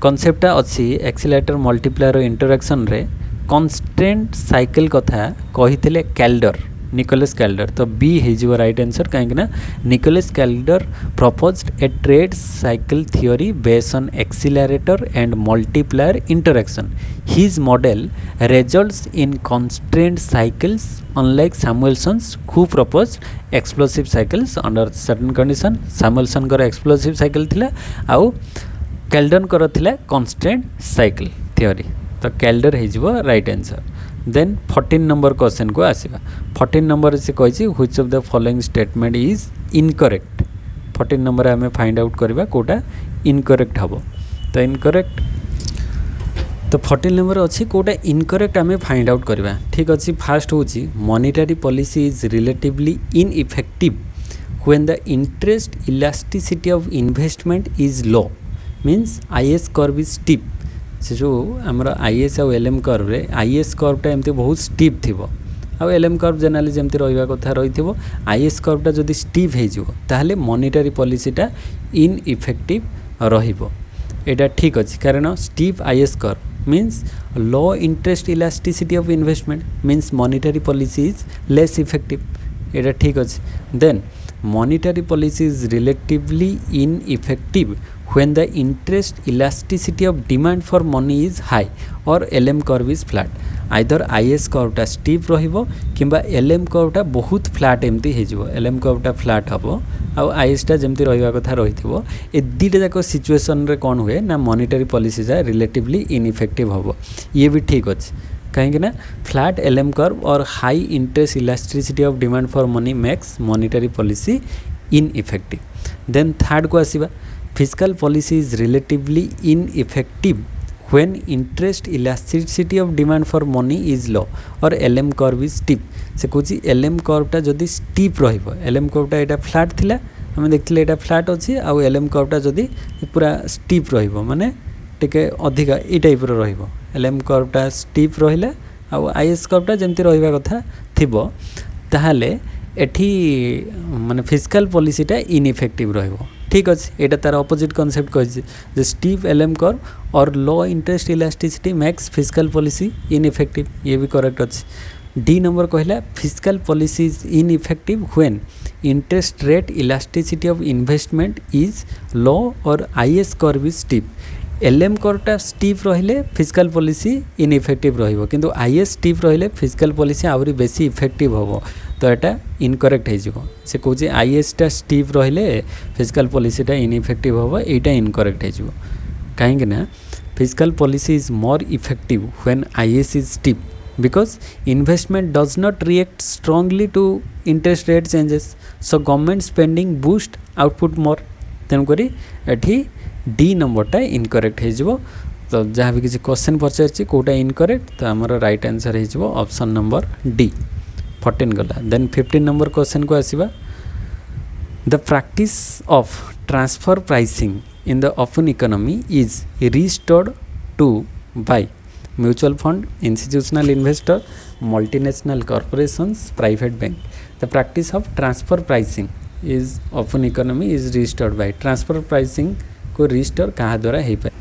कॉन्सेप्टटा अच्छी एक्सीलरेटर मल्टीप्लायर इंटरेक्शन रे कांस्टेंट साइकिल कथा कहिथिले कैल्डर निकोलस कैल्डर तो बी हो राइट आंसर कहीं Nicholas Kaldor proposed a trade cycle theory based on accelerator and multiplier interaction his model results in constant cycles unlike Samuelson's who proposed explosive cycles under certain condition Samuelson कर explosive cycle थिला आउ Kaldor कर थिला constant cycle theory तो Kaldor हो right answer. Then 14 number question को आसवा 14 number से कही which of the following statement is incorrect 14 number आम फाइंड आउट करवा कोटा इनकरेक्ट हम तो इनकरेक्ट तो 14 नंबर अच्छी कोटा इनकरेक्ट आम फाइंड आउट करवा ठीक अच्छे फास्ट हूँ monetary policy is relatively ineffective when the interest elasticity of investment is low means IS curve is steep से जो आमर आईएस आउ एलएम कर्व रे आईएस कर्वटा एमती बहुत स्टीप थी आउ एलएम कर्व जेनराली जमती रहिबा कथा रहिथिबो आईएस कर्वटा जदि स्टीप हेजिवो ताहले मॉनिटरी पॉलिसीटा इनइफेक्टिव रहिबो एटा ठीक अछि कारण steep IS curve means low interest elasticity of investment means monetary policy is less effective एटा ठीक अछि then monetary policy is relatively ineffective when the interest elasticity of demand for money is high or LM curve is flat either IS curve टा steep रहिबो किंबा LM curve टा बहुत flat एमती हेजिवो LM curve टा flat हबो आउ IS टा जेमती रहिबा कथा रहिथिबो ए दिटा जाको सिचुएशन रे कोन हुए ना मॉनिटरी पॉलिसी जा रिलेटिवली इनइफेक्टिव हबो ये भी ठीक अछि कहीं ना फ्लैट एलएम कर्व और high interest elasticity of demand for money makes monetary policy ineffective then third को आसीबा fiscal policy is relatively ineffective when interest elasticity of demand for money is low और LM curve is steep से कहूँ LM curve टा जदि steep रहिबो LM curve टा एटा flat थिला हमें देखथिले एटा फ्लैट अछि आ LM कर्व टा जदि पूरा steep रहिबो माने टिके अधिका ई टाइप रो रहिबो LM कर्व टा steep रहिले आ IS कर्व टा जेमति रहिबा कथा थिबो ताहाले एठी माने फिस्कल पॉलिसी टा इनइफेक्टिव रहिबो ठीक अच्छे यहाँ तार अपोजिट कॉन्सेप्ट कही स्टीप एलएम कर्व और low interest elasticity makes fiscal policy ineffective ये भी करेक्ट अच्छे डी नंबर कहला fiscal policy is ineffective when interest rate elasticity of investment is low और IS curve is steep LM कर्वटा steep रहिले fiscal policy ineffective रहिबो किंतु IS steep रहिले फिस्कल पॉलिसी आउरी बेसी इफेक्टिव होबो तो एटा इनकरेक्ट हो से कहूँ आईएस टा स्टीप रहिले फिस्कल पॉलिसीटा इनइफेक्टिव होबो एटा इनकरेक्ट हो कहीं ना fiscal policy is more effective when IS is steep because investment does not react strongly to interest rate changes so government spending boost output more तेणुक एठी डी नंबरटा इनकरेक्ट हो तो जहाँ भी किसी क्वेश्चन पचार कोटा इनकरेक्ट तो आमर राइट आंसर हो ऑप्शन नंबर डी 14 गला देन 15 नंबर क्वेश्चन को आसीबा the practice of transfer pricing in the open economy is restored to by mutual fund institutional investor multinational corporations private bank the practice of transfer pricing is open economy is restored by transfer pricing को restore कहाँ द्वारा हो पाए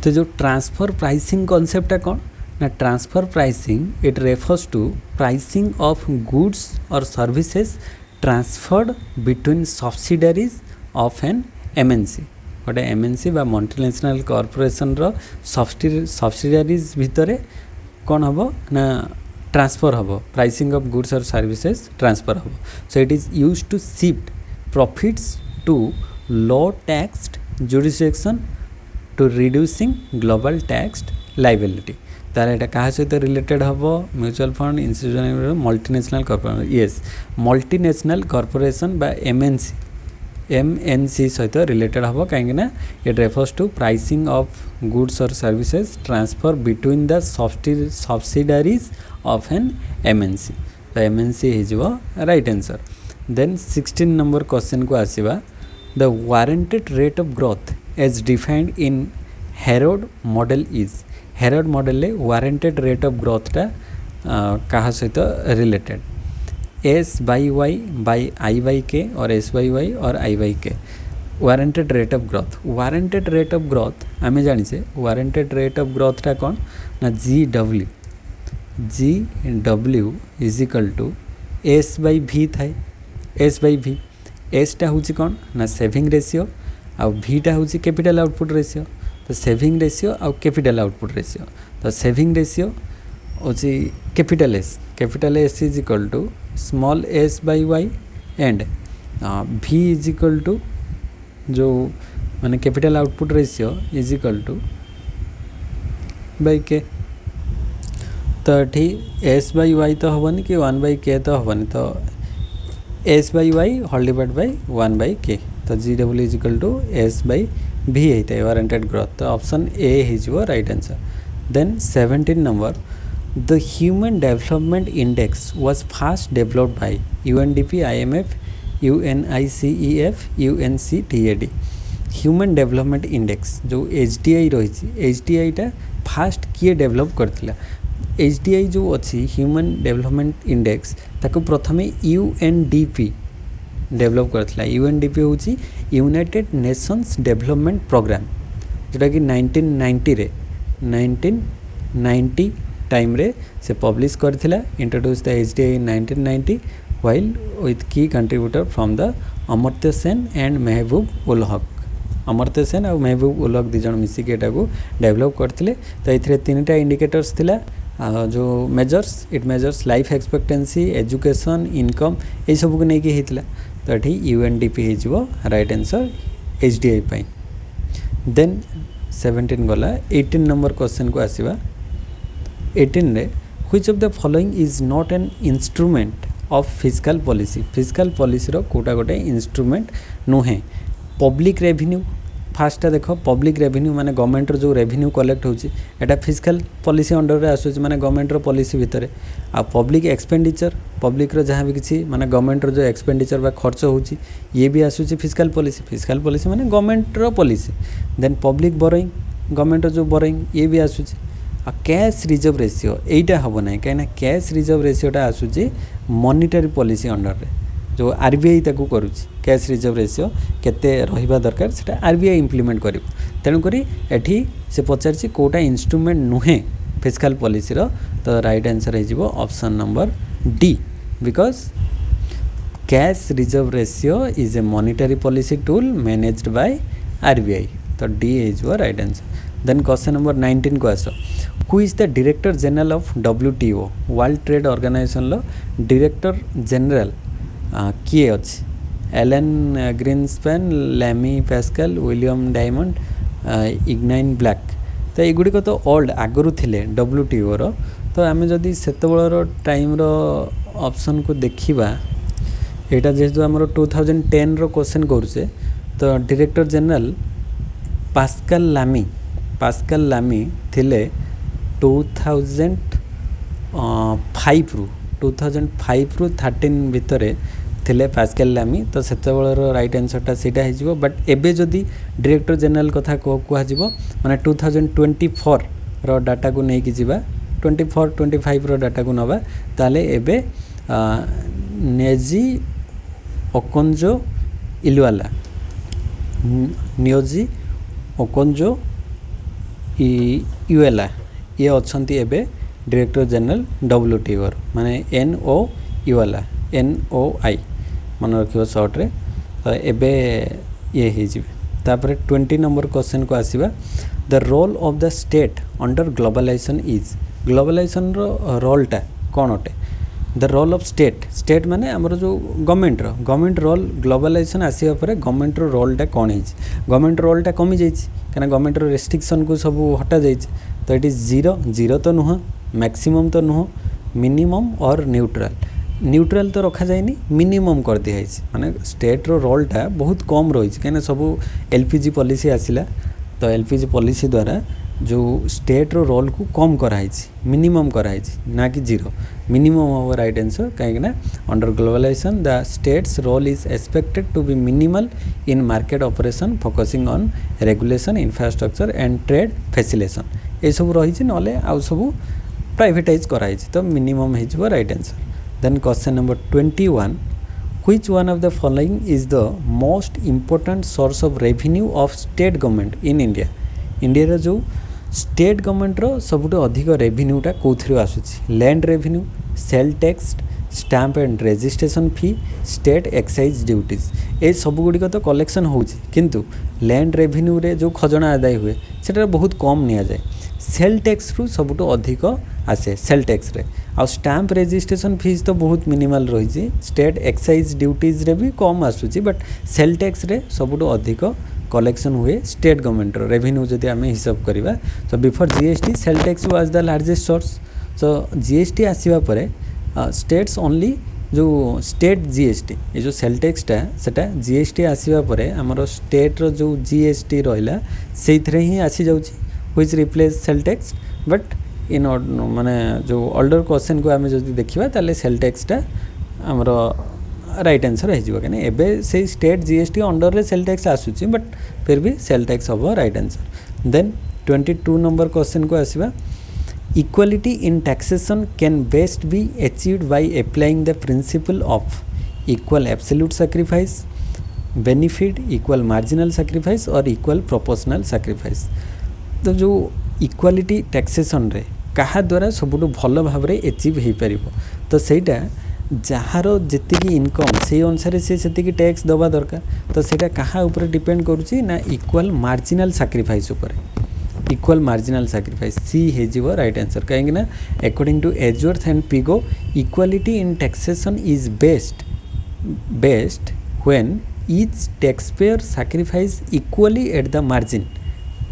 तो जो transfer pricing concept कौन ना transfer pricing it refers to pricing of goods और services transferred between subsidiaries of an MNC गोटे एमएनसी बा मल्टीनेशनल कॉर्पोरेशन रो सब्सिडीज भितर कौन हम ना ट्रांसफर हम प्राइसिंग ऑफ गुड्स और सर्विसेज ट्रांसफर हम so it is used to shift profits to low taxed jurisdiction to reducing global taxed liability तार एटा क्या सहित रिलेटेड हम mutual fund institutional multinational corporation yes multinational corporation बा MNC सहित related हम कहीं it refers to pricing of goods और services transfer between the subsidiaries of an MNC तो एमएनसी हो right answer then 16 number question को आसीबा the warranted rate of growth as defined in Harrod model is Harrod model warranted rate of growth टा कहा सहित related S by Y by I Y K और S by Y और I Y K warranted rate of growth आम जानी warranted rate of growth टा कौन ना G W is equal to S by V थाए एस बाई भी S टा हूँ कौन ना सेविंग रेशियो आउ भीटा हूँ कैपिटल आउटपुट रेशियो तो सेविंग रेशियो आउ कैपिटल आउटपुट रेशियो तो सेविंग रेशियो हूँ capital S is equal to small S by Y and V is equal to जो माने capital output ratio is equal to by K तो ये S by Y तो हेनी कि 1 बाई के तो हेनी तो S by Y whole divide by 1 by K तो G W is equal to S by भी होता है वारंटेड ग्रोथ तो ऑप्शन ए हो right answer then 17 number the human development index was first developed by UNDP IMF UNICEF UNCTAD human development index जो HDI रही एचडीआईटा first किए develop करथिला HDI जो अच्छी ह्यूमन डेवलपमेंट इंडेक्स ताको प्रथमे UNDP डेवलप करथिला। UNDP होची यूनाइटेड नेशंस डेवलपमेंट प्रोग्राम, जोटा कि 1990 टाइम रे से पब्लिश करथिला। Introduce the HDI in 1990 while with key contributor from the Amartya Sen and Mahbub ul हक। अमर्त्य सेन और महबूब उल हक दिजन मिसिक एटा को डेवलप करथिले। तो एथिरे तीनटा इंडिकेटर्स थिला जो measures, it measures life expectancy, education, income, ये सब को लेकिन होता। तो ये UNDP हो राइट आंसर HDI पाई। देन 17 गला 18 नंबर क्वेश्चन को आसीबा। 18 रे which of the following is not an instrument of fiscal policy. Fiscal policy रो कोटा गोटे इंस्ट्रूमेंट नुहे। पब्लिक रेवेन्यू फास्ट देख, पब्लिक रेवेन्यू माने गवर्नमेंट जो रेवेन्यू कलेक्ट होची एटा फिस्कल पॉलिसी अंडर रे आसुची, माने गवर्नमेंट रो पॉलिसी भितरे। आ पब्लिक एक्सपेंडिचर, पब्लिक रो जहाँ भी किसी माने गवर्नमेंट रो जो एक्सपेंडिचर बा खर्च होची ये भी आसुची फिस्कल पॉलिसी। फिस्कल पॉलिसी माने गवर्नमेंट रो policy. Then public borrowing, government रो जो बोरोइंग ये भी आसुची। आ कैश रिजर्व रेशियो एटा हबो नै, काहे कैश रिजर्व रेशियोटा आसुची मॉनिटरी पॉलिसी अंडर रे, जो RBI ताकू करूची। कैश रिजर्व रेशियो केते रहिबा दरकार सेटा RBI इम्प्लीमेंट करिवो। तेणु करी एठी से पचारची कोटा इंस्ट्रूमेंट नुहे फिस्कल पॉलिसी रो। तो राइट आंसर है जिवो option number D, because cash reserve ratio is a monetary policy tool managed by RBI। तो D इज वो right answer. Then question number 19 को आसो। Who is the director general of WTO, World Trade Organization लो director general किए अच्छी? Alan Greenspan, Lamy Pascal, William Diamond, इग्नाइन Black. तो युड़िक तो ओल्ड आगुरी थे WTO रो। तो आम जदि से टाइम रो ऑप्शन को देखा, यहाँ जेहेतु आम 2010 रो क्वेश्चन करुचे, तो डायरेक्टर जनरल पास्कल लामी थिले 2005 रु 13 भितर थिले पास्कल लामी। तो से राइट आंसरटा सीटा हो। बट एबे जदि डायरेक्टर जनरल कथा कहजिवो माने 2024 रो डाटा को लेकिन जीवा, 24-25 रो डाटा को नवा, ताले एबे नेजी ओकोंजो इलवाला, नियोजी ओकोंजो इवेला ये अच्छी एबे डायरेक्टर जनरल WTO माने NO इवाला, NOI मन रखियो शॉर्ट रे। तो एबे ये ही जीवे। तापर 20 नंबर क्वेश्चन को आसीबा। The role of the state under globalization is. Globalization रो रोलटा कौन अटे? द रोल ऑफ स्टेट माने हमर जो गवर्नमेंट रोल ग्लोबलाइजेशन आसीबा परे गवर्नमेंट रो रोलटा कौन है? गवर्नमेंट रोलटा कमी जाइछि, काना गवर्नमेंट रो रेस्ट्रिक्शन को सब हटा जाइछि। तो इट इज जीरो तो नुह, मैक्सिमम तो नुह, मिनिमम और न्यूट्रल तो रखा जाएनी, मिनिमम कर दिया माने स्टेट रो रोलटा बहुत कम रही कहीं सब LPG पॉलिसी आसिला। तो LPG पॉलिसी द्वारा जो स्टेट रो रोल को कम कराई, मिनिमम कराई, ना कि जीरो, मिनिमम हम राइट आंसर। कहीं under globalization the state's role is expected to be minimal in market operation focusing on regulation, infrastructure and trade facilitation. ये सब रही ना आउ सब प्राइवेटाइज कराई, तो मिनिमम हो right answer. Then question number 21। Which one of the following is the most important source of revenue of state government in India. India जो स्टेट गवर्नमेंट रो सबुठ अधिक रेवेन्यूटा कौन आसूची? Land revenue, sale tax, stamp and registration fee, state excise duties. ये सबुगुड़िक तो कलेक्शन होची, किंतु लैंड रेवेन्यू रे जो खजना आदाय हुए सेटा बहुत कम निया जाए। सेल टैक्स रु सबुठ अधिक आसे सेल टैक्स रे। आ स्टाम्प रजिस्ट्रेशन फीस तो बहुत मिनिमल रही। स्टेट एक्साइज ड्यूटीज रे भी कम आसूची, बट सेल टैक्स रे सबुठ अधिक कलेक्शन हुए स्टेट गवर्नमेंट रेवेन्यू जदि आम हिसाब करवा। तो before GST sale tax was the largest source. So GST आसवा परे स्टेट्स ओनली जो स्टेट GST ये जो सेल टैक्सटा सेटा GST आसवा परे हमरो स्टेट रो जो GST रहिला सेइथरे ही आसी जाउची, which replace sale tax. But in माने जो ओल्डर क्वेश्चन को आम जदि देखिबा ताले सेल टैक्सटा हमरो राइट आंसर हो। कहीं एबे से स्टेट GST अंडर रे सेल टैक्स आसूची, बट फिर भी सेल टैक्स हम right answer. Then 22 number question को आसवा। Equality in taxation can best be achieved by applying the principle of equal absolute sacrifice, benefit, equal marginal sacrifice और equal proportional sacrifice. तो जो equality taxation रे कहा द्वारा सबुठु भल भाव में एचिव हो पार, तो सहीटा जार जी इनकम से अनुसार सी से टैक्स दबा दरकार। तो सहीटा कहा ऊपर डिपेंड करुच्ची ना इक्वल मार्जिनल सैक्रिफाइस उपर, इक्वल मार्जिनल सैक्रिफाइस सी हो राइट आंसर। कहीं ना according to Edgeworth and Pigou equality in taxation is best when each taxpayer sacrifice equally at the margin,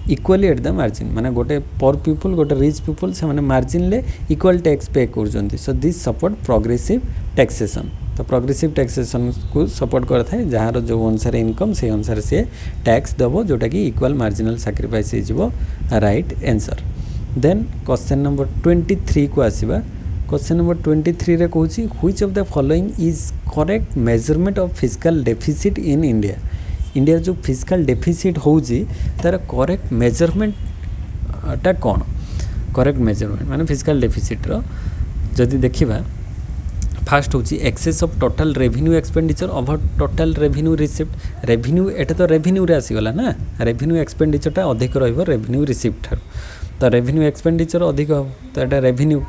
equally at the margin माने गोटे पर पीपल गोटे rich people से माने मार्जिन ले इक्वल टैक्स पे कर। So this support progressive taxation. तो प्रोग्रेसिव टैक्सेशन को सपोर्ट करता है जहाँ जो अनुसार इनकम से अनुसार सी टैक्स दबो जोटा कि इक्वल मार्जिनल सैक्रिफाइस हो right answer. Then question number 23 को आसीबा। क्वेश्चन नंबर 23 रे कहूँ which of the following is correct measurement of fiscal deficit in India. India जो फिजिकल डेफिसिट होउची तार करेक्ट मेजरमेंटा कौन? करेक्ट मेजरमेंट माने फिजिकल डेफिसिट रो जदि देखिबा फास्ट होची excess of total revenue expenditure over total revenue receipt. Revenue एटा तो रेवेन्यू रे आसीगला ना, रेवेन्यू एक्सपेंडिचरटा अधिक रहइबो रेवेन्यू रिसिप्ट ठार। तो रेवेन्यू एक्सपेंडिचर अधिक हो तो एटा revenue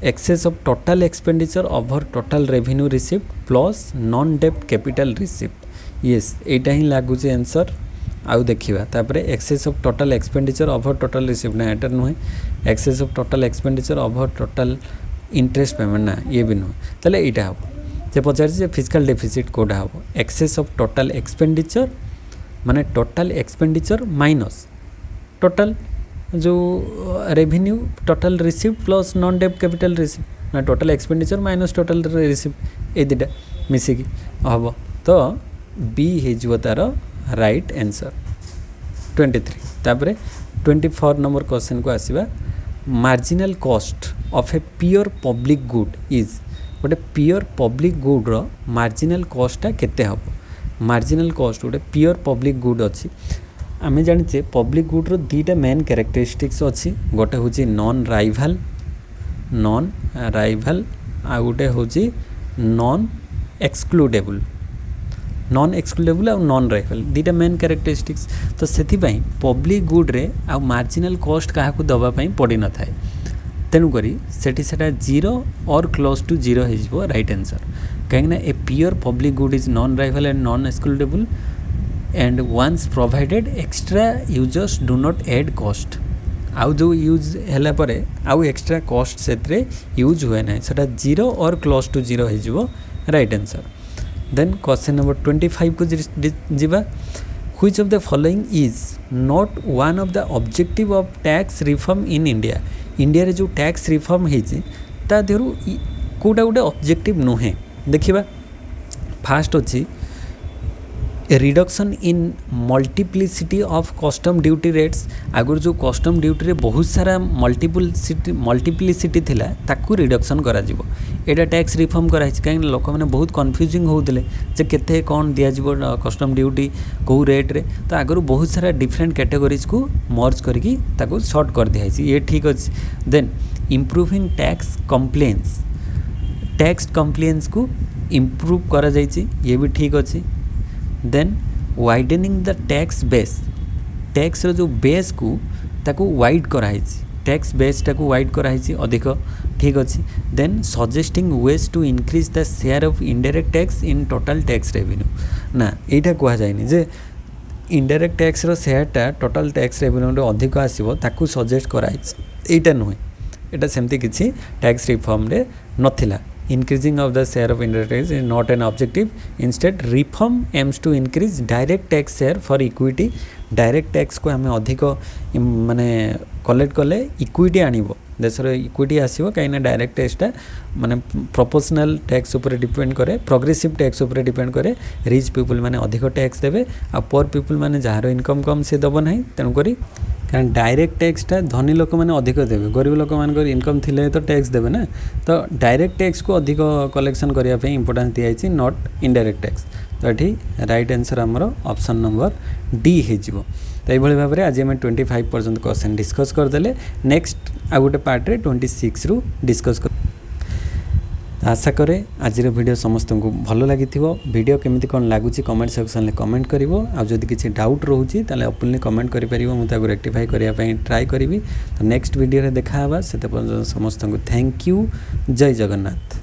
excess of total expenditure over total revenue receipt plus non डेब्ट कैपिटल रिसिप्ट। येस एटा ही लागुचे आंसर। आउ देखिबा तापरे excess of total expenditure over total receipt ना एटा नुहे, excess of total expenditure over total interest payment ना ये भी नुहे। ताले एटा हो जे पचार फिजिकल डेफिसिट कोडा हो एक्सेस ऑफ टोटल एक्सपेंडिचर माने टोटल एक्सपेंडिचर माइनस टोटल जो revenue total receipt plus non डेब्ट कैपिटल रिसिप्ट ना total expenditure minus total receipt ए दुटा मिसिकी हम तो बी हो तार राइट आंसर 23। तापरे 24 नंबर क्वेश्चन को आसीबा। Marginal cost of a pure public good is गोटे प्योर पब्लिक गुड रो मार्जिनल कॉस्टा केते हम? मार्जिनल कॉस्ट गोटे प्योर पब्लिक गुड अच्छी आम जाने पब्लिक गुड रो दीटा मेन कैरेक्टरिस्टिक्स अच्छी। गोटे हूँ नॉन राइवल आ गोटे हूँ नॉन एक्सक्लूडेबल आ नॉन राइवल दीटा मेन कैरेक्टरिस्टिक्स। तो से पब्लिक गुड रे आ मार्जिनल कॉस्ट क्या दवापाई पड़ न था तेणुक से zero or close to zero हो राइट आंसर। कहीं a pure public good is non rival and non excludable and once provided extra users do not add cost. आउ जो यूज है परे आउ एक्सट्रा कॉस्ट से यूज हुए ना सेटा zero or close to zero हो right answer. Then question number 25 को जीवा। Which of the following is not one of the objective of tax reform in India. India रे जो टैक्स रिफॉर्म होती कोटा गोटे ऑब्जेक्टिव नुहे। देखिबा फास्ट अच्छी reduction in multiplicity of custom duty rates. आगुर जो कस्टम ड्यूटी रे बहुत सारा मल्टीप्लिसिटी थिला ताकू रिडक्शन करा जिवो। एटा टैक्स रिफॉर्म कराई कहीं लोक मैंने बहुत कन्फ्यूजिंग होते जे केते कौन दिया जिवो कस्टम ड्यूटी कौ रेट रे। तो आगुर बहुत सारा डिफरेंट कैटेगोरीज को मर्ज करके ताकू शॉर्ट कर दिया ये ठीक अच्छे। Then improving tax compliance, tax compliance को इम्प्रूव करा जाइए ये भी ठीक अच्छे। Then widening the tax base, tax जो बेस को ताकू वाइड कराई, टैक्स बेस टाकू वाइड कराई अधिक ठीक अच्छे। Then suggesting ways to increase the share of indirect tax in total tax revenue ना यहाँ कह जाए जे इनडायरेक्ट टैक्स रो शेयरटा टोटल टैक्स रेवेन्यू अधिक आसो ताकू सजेस्ट कराई यहाँ नुहे। यहाँ सेमती किसी टैक्स रिफॉर्म रे नथिला। Increasing of the share of indirect tax is not an objective. Instead, reform aims to increase direct tax share for equity. Direct tax को हमें अधिक माने कलेक्ट कले इक्विटी आनिबो देशर इक्विटी आसीबो कहीं डायरेक्ट टैक्सटा माने प्रोपोर्शनल टैक्स ऊपर डिपेंड करे, प्रोग्रेसिव टैक्स ऊपर डिपेंड करे। रिच पीपल माने अधिक टैक्स देबे आ पुअर पीपल माने जहार इनकम कम से दबो नहीं तेणुक कारण डायरेक्ट टैक्सटा धनी लोक मैंने अधिक देवे गरीब लोक मान इनकम थिले तो टैक्स देवे ना तो डायरेक्ट टैक्स को अधिक कलेक्शन करने इंपोर्टेंस दिखाई नॉट इनडायरेक्ट टैक्स तो ये राइट आंसर आमर ऑप्शन नंबर डी हो तो यही भाव में आज आम 25 पर्यंत क्वेश्चन डिस्कस करदे नेक्स्ट आ गोटे पार्ट रे 26 रु डिस्कस कर आशा करे आज वीडियो समस्त को भल लगी वीडियो केमिति कौन लगुच कमेंट सेक्शन में कमेंट करिवो आ जदि किसी डाउट रोचे ताले ओपनली कमेंट करि परिवो मु ताको रेक्टिफाई करिया पई ट्राई करिवि तो नेक्स्ट वीडियो रे देखा हबा सेते पर्यंत समस्त को थैंक यू जय जगन्नाथ।